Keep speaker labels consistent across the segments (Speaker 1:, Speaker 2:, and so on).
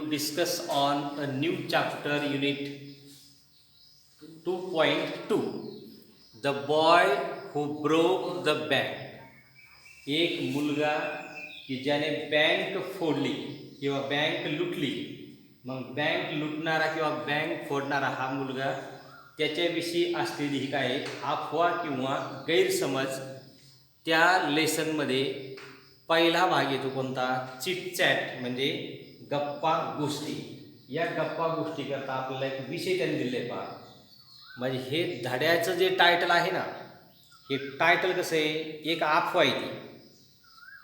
Speaker 1: discuss on a new chapter, unit 2.2, the boy who broke the bank. एक मुलगा की ज्याने बँक फोडली किंवा बँक लुटली, मग बँक लुटणारा किंवा बँक फोडणारा हा मुलगा, त्याच्याविषयी असलेली ही काय अफवा किंवा गैरसमज त्या लेसनमध्ये पहिला भाग येतो कोणता, चिटचॅट म्हणजे गप्पा गोष्टी. या गप्पा गोष्टी करता आपल्याला एक विषय त्यांनी दिले पहा. म्हणजे हे धड्याचं जे टायटल आहे ना, हे टायटल कसं आहे, एक अफवा आहे ती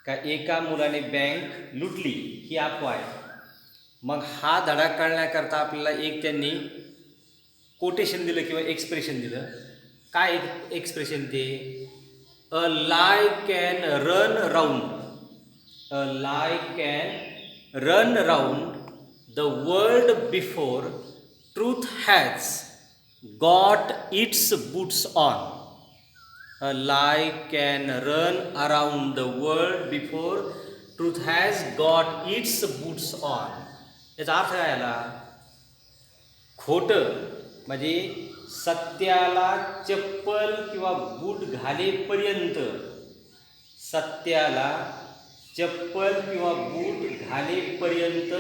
Speaker 1: का एका मुलाने बँक लुटली ही अफवा आहे. मग हा धडा कळण्याकरता आपल्याला एक त्यांनी कोटेशन दिलं किंवा एक्सप्रेशन दिलं. काय एक्सप्रेशन ते, a lie can run round, a lie can run round the world before truth has got its boots on. A lie can run around the world before truth has got its boots on. याचा अर्थ काय आला, खोटं म्हणजे सत्याला चप्पल किंवा बूट घालेपर्यंत, सत्याला चप्पल किंवा बूट घालेपर्यंत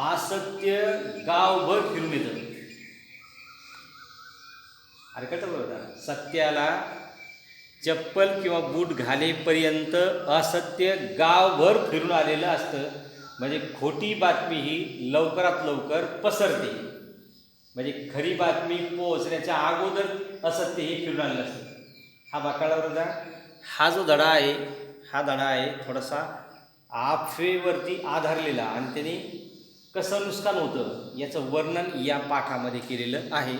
Speaker 1: असत्य गावभर फिरून येतं. अरे कळतं बरोबर, सत्याला चप्पल किंवा बूट घालेपर्यंत असत्य गावभर फिरून आलेलं असतं. म्हणजे खोटी बातमी ही लवकरात लवकर पसरते. म्हणजे खरी बातमी पोहोचण्याच्या अगोदर असत्य हे फिरून आलेलं असतं. हा बाकाळावर जा. हा जो धडा आहे, हा धडा आहे थोडासा अफवेवरती आधारलेला आणि त्याने कसं नुकसान होतं याचं वर्णन या पाठामध्ये केलेलं आहे.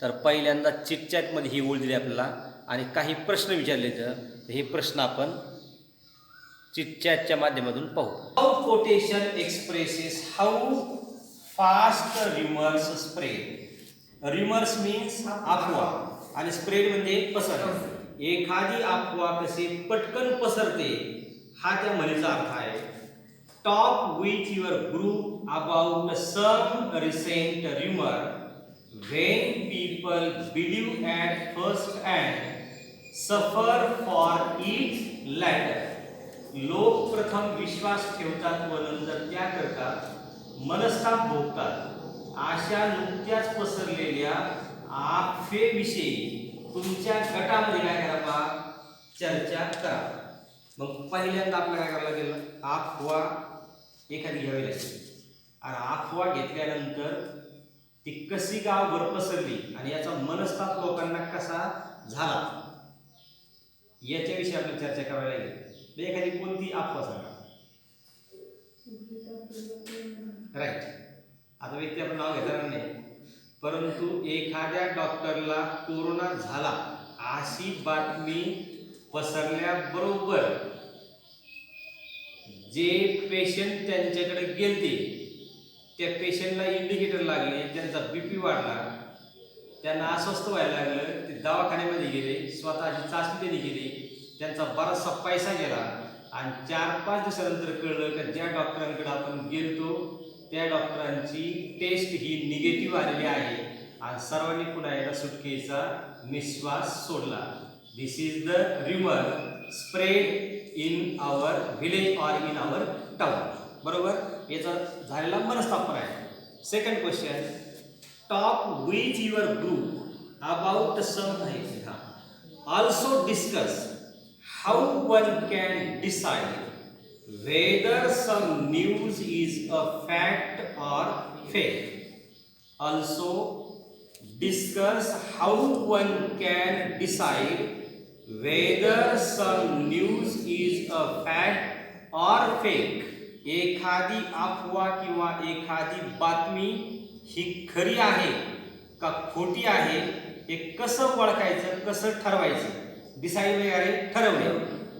Speaker 1: तर पहिल्यांदा चिटचॅटमध्ये ही ओळ दिली आपल्याला आणि काही प्रश्न विचारले, तर हे प्रश्न आपण चिटचॅटच्या माध्यमातून पाहू. How quotation expresses how fast rumours spread. Rumours means अफवा आणि स्प्रेड म्हणजे पसरणे. एखादी अफवा कशी पटकन पसरते हा त्या म्हणीचा अर्थ आहे. Talk with your group about some recent rumour when people believe at first and suffer for it later. लोक प्रथम विश्वास ठेवतात व नंतर त्याकरता मनस्ताप भोगतात. अशा नुकत्याच पसरलेल्या अफवेविषयी तुमच्या गटामध्ये काय करा, चर्चा करा. मग पहिल्यांदा आपल्याला काय करावं लागेल, अफवा एखादी घ्यावी लागेल आणि अफवा घेतल्यानंतर ती कशी गावभर पसरली आणि याचा मनस्ताप लोकांना कसा झाला याच्याविषयी आपण चर्चा करायला लागेल. एखादी कोणती अफवा सांगा. राईट. आता व्यक्ती आपण नाव घेणार नाही, परंतु एखाद्या डॉक्टरला कोरोना झाला अशी बातमी पसरल्याबरोबर जे पेशंट त्यांच्याकडे गेलते त्या पेशंटला इंडिकेटर लागले, त्यांचा बीपी वाढला, त्यांना अस्वस्थ व्हायला लागलं, ते दवाखान्यामध्ये गेले, स्वतःची चाचणी त्यांनी केली, त्यांचा बराचसा पैसा गेला आणि 4-5 दिवसानंतर कळलं की ज्या डॉक्टरांकडे आपण गेलतो त्या डॉक्टरांची टेस्ट ही निगेटिव्ह आलेली आहे आणि सर्वांनी पुन्हा एकदा सुटकेचा निश्वास सोडला. This is the rumour spread in our village or in our town. बरोबर, याचा झालेला मनस्ताप आहे. Second question, talk with your group about some also discuss how one can decide whether some news is a fact or fake. Also discuss how one can decide whether some news is a fact or fake. एखादी अफवा किंवा एखादी बातमी ही खरी आहे का खोटी आहे हे कसं ओळखायचं, कसं ठरवायचं. डिसाईड वगैरे ठरवणे.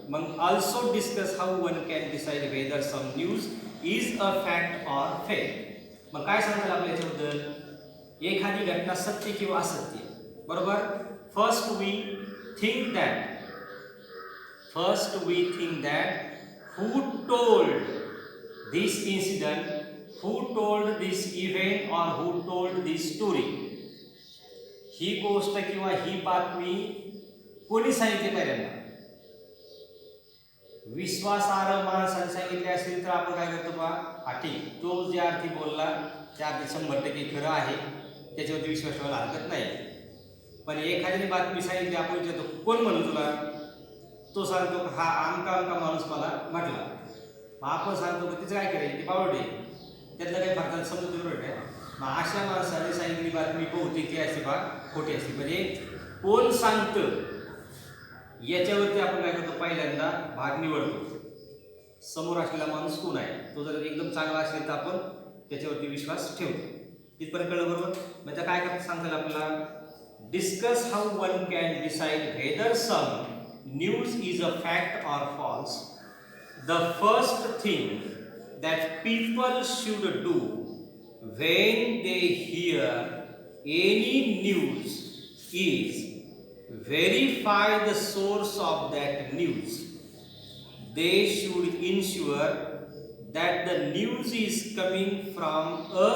Speaker 1: मग also discuss how one can decide whether some news is a fact or fake. मग काय सांगतात आपल्या याच्याबद्दल, एखादी घटना सत्य किंवा असत्य. बरोबर. First we think that who told this incident who told this event or who told this story. ही गोष्ट किंवा ही बातमी कोणी सांगितली पहिल्यांदा. विश्वासार्ह माणसाने सांगितले असेल तर आपण काय करतो बा, हा ठीक, तो ज्या अर्थी बोलला त्या अर्थी 100% खरं आहे, त्याच्यावरती विश्वास ठेवायला हरकत नाही. पण एखाद्याने बातमी सांगितली, आपण विचारतो कोण म्हणलं तुला, तो सांगतो हा आमका आमका माणूस मला म्हटला. मग आपण सांगतो की तिचं काय करायचं, ते पावडे त्यातलं काही फरक समजून बरोबर आहे. मग अशा माणसाने सांगितली बातमी बहुतेक ती असते बा खोटी असते. म्हणजे कोण सांगतं याच्यावरती आपण काय करतो, पहिल्यांदा भाग निवडतो. समोर असलेला माणूस कोण आहे, तो जर एकदम चांगला असेल तर आपण त्याच्यावरती विश्वास ठेवतो. इथपर्यंत कळलं बरोबर. म्हणजे काय करत सांगतात आपल्याला, discuss how one can decide whether some news is a fact or false. The first thing that people should do when they hear any news is verify the source of that news. They should ensure that the news is coming from a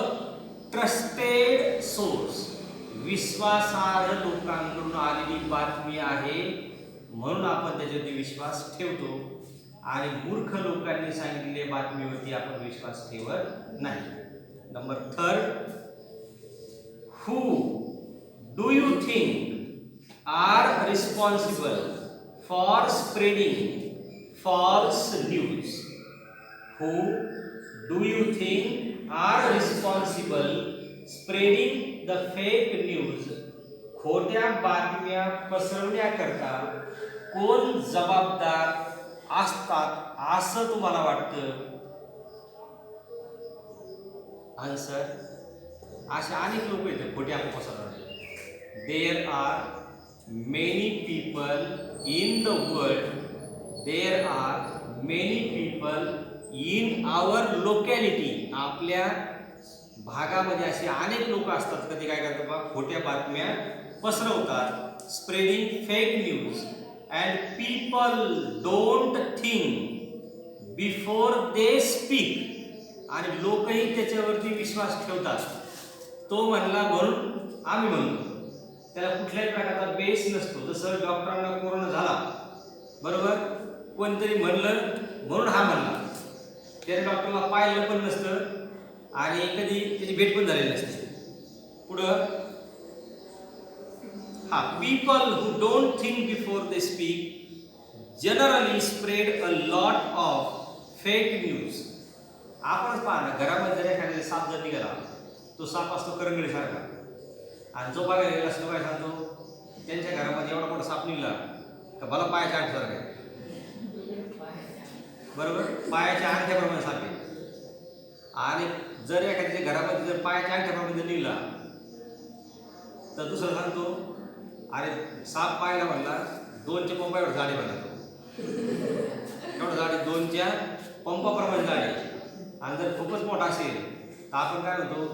Speaker 1: trusted source. विश्वासार्ह लोकांकडून आलेली बातमी आहे म्हणून आपण त्याच्यावरती विश्वास ठेवतो. आणि मूर्ख लोकांनी सांगितलेल्या बातमीवरती आपण विश्वास ठेवत नाही. Number 3, who do you think are responsible for spreading false news. Who do you think are responsible spreading the fake news. खोट्या बातम्या पसरवण्याकरता कोण जबाबदार असतात असं तुम्हाला वाटतं. आन्सर, असे अनेक लोक आहेत खोटे आपण पसरवणारे. There are many people in the world, there are many people in our locality. आपल्या भागामध्ये असे अनेक लोक असतात कधी काय करतात बा, खोट्या बातम्या पसरवतात. Spreading fake news. And people don't think before they speak. आणि लोकही त्याच्यावरती विश्वास ठेवतात. तो म्हणला म्हणून आम्ही म्हणतो, त्याला कुठल्याही प्रकारचा बेस नसतो. जसं डॉक्टरांना कोरोना झाला, बरोबर, कोणतरी म्हणलं म्हणून हा म्हणला. त्या डॉक्टरला पाहिलं पण नसतं आणि कधी त्याची भेट पण झालेली नसते. पुढं people who don't think before they speak generally spread a lot of fake news. आपणच पहा ना, घरामध्ये जर एखाद्या साप जर निघाला, तो साप असतो करंगडीसारखा, आणि जो बघायला गेला असतो काय सांगतो, त्यांच्या घरामध्ये एवढा मोठा साप निघाला का मला पायाच्या अंगठ्यासारखा आहे, बरोबर, पायाच्या अंगठ्याप्रमाणे साप आहे. आणि जर एखाद्याच्या घरामध्ये जर पायाच्या अंगठ्याप्रमाणे जर निघाला तर दुसरं सांगतो, अरे साप पाहायला म्हणला 2च्या पंपावर झाडे बनवतो, एवढं झाडे 2च्या पंपाप्रमाणे झाडे. आणि जर खूपच मोठा असेल तर आपण काय म्हणतो,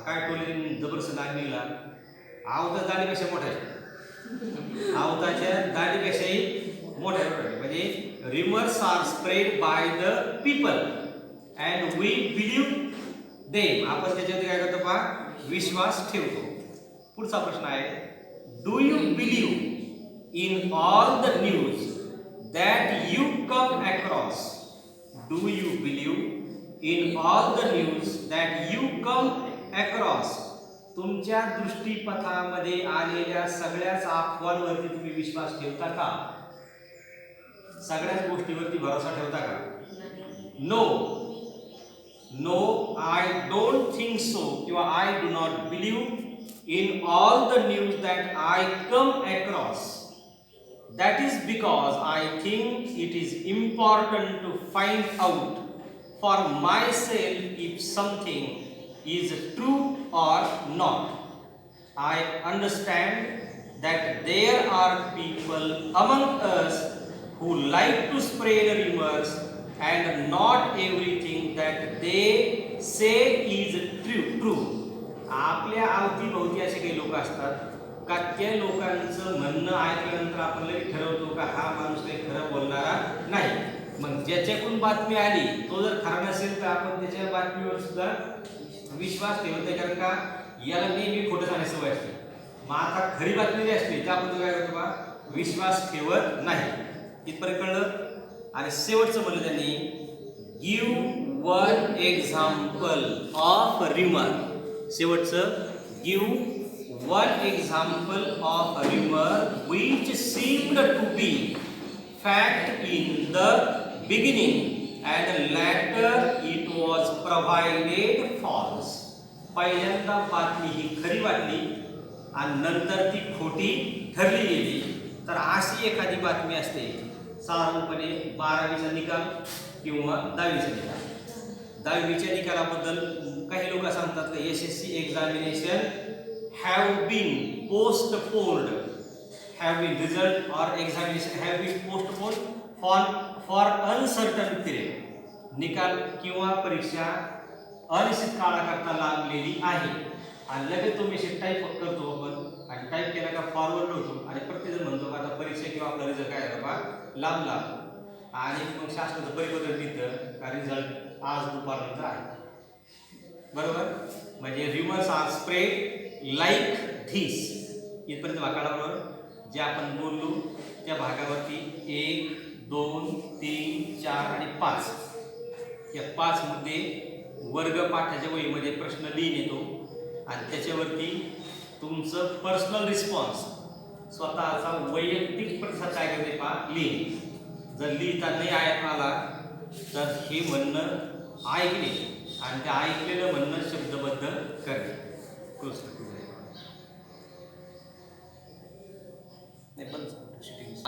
Speaker 1: काय टोले जबरदस्त दाढी निघाला, आवता दाढीपेक्षा मोठा आहे, आवताच्या दाढीपेक्षाही मोठा आहे. म्हणजे rumours are spread by the people and we believe them. आपण त्याच्यावरती काय करतो पहा, विश्वास ठेवतो. पुढचा प्रश्न आहे, do you believe in all the news that you come across? Do you believe in all the news that you come across? तुमच्या दृष्टीपथामध्ये आलेल्या सगळ्याच अफवांवरती तुम्ही विश्वास ठेवता का? सगळ्याच गोष्टीवरती भरोसा ठेवता का? No, no, I don't think so किंवा I do not believe in all the news that I come across. That is because I think it is important to find out for myself if something is true or not. I understand that there are people among us who like to spread rumors and not everything that they say is true. आपल्या अवतीभोवती असे काही लोक असतात का त्या लोकांचं म्हणणं ऐकल्यानंतर आपण लगेच ठरवतो का हा माणूस काही खरं बोलणारा नाही. मग ज्याच्याकडून बातमी आली तो जर खरा नसेल तर आपण त्याच्या बातमीवर सुद्धा विश्वास ठेवत नाही, कारण का याला नेहमी खोटं सांगायची सवय असते. मग आता खरी बातमी जी असते तर आपण काय करतो बा, विश्वास ठेवत नाही. इथपर्यंत कळलं. आणि शेवटचं म्हणलं त्यांनी, give one example of rumour. शेवटचं, give one example of rumour which seemed to be fact in the beginning and later it was provided false. पहिल्यांदा बातमी ही खरी वाटली आणि नंतर ती खोटी ठरली गेली. तर अशी एखादी बातमी असते साधारणपणे 12वीचा निकाल किंवा 10वीचा निकाल. 10वीच्या निकालाबद्दल काही लोक सांगतात की SSC examination have been postponed, have been result or examination have been postponed for uncertain period. निकाल किंवा परीक्षा अनिश्चित काळाकरता लांबलेली आहे. आणि लगेच तो मेसेज टाईप करतो आपण आणि टाईप केला का फॉरवर्ड होतो आणि प्रत्येकजण म्हणतो का आता परीक्षा किंवा आपला रिझल्ट काय झाला बा लांबला. आणि मग शासनाचं परिपत्रक लिहितं का रिझल्ट आज दुपारनंतर आहे. बरोबर. म्हणजे rumours are spread like this. इथपर्यंत वाकाडावर जे आपण बोललो त्या भागावरती 1, 2, 3, 4 आणि 5 या 5 मुद्दे वर्गपाठाच्या वहीमध्ये प्रश्न लिहिून येतो आणि त्याच्यावरती तुमचं पर्सनल रिस्पॉन्स, स्वतःचा वैयक्तिक प्रतिसाद काय करते पहा लिहिणे. जर लिहिता नाही आला तर हे म्हणणं ऐकणे आणि ते ऐकलेलं म्हणणं शब्दबद्ध करणे.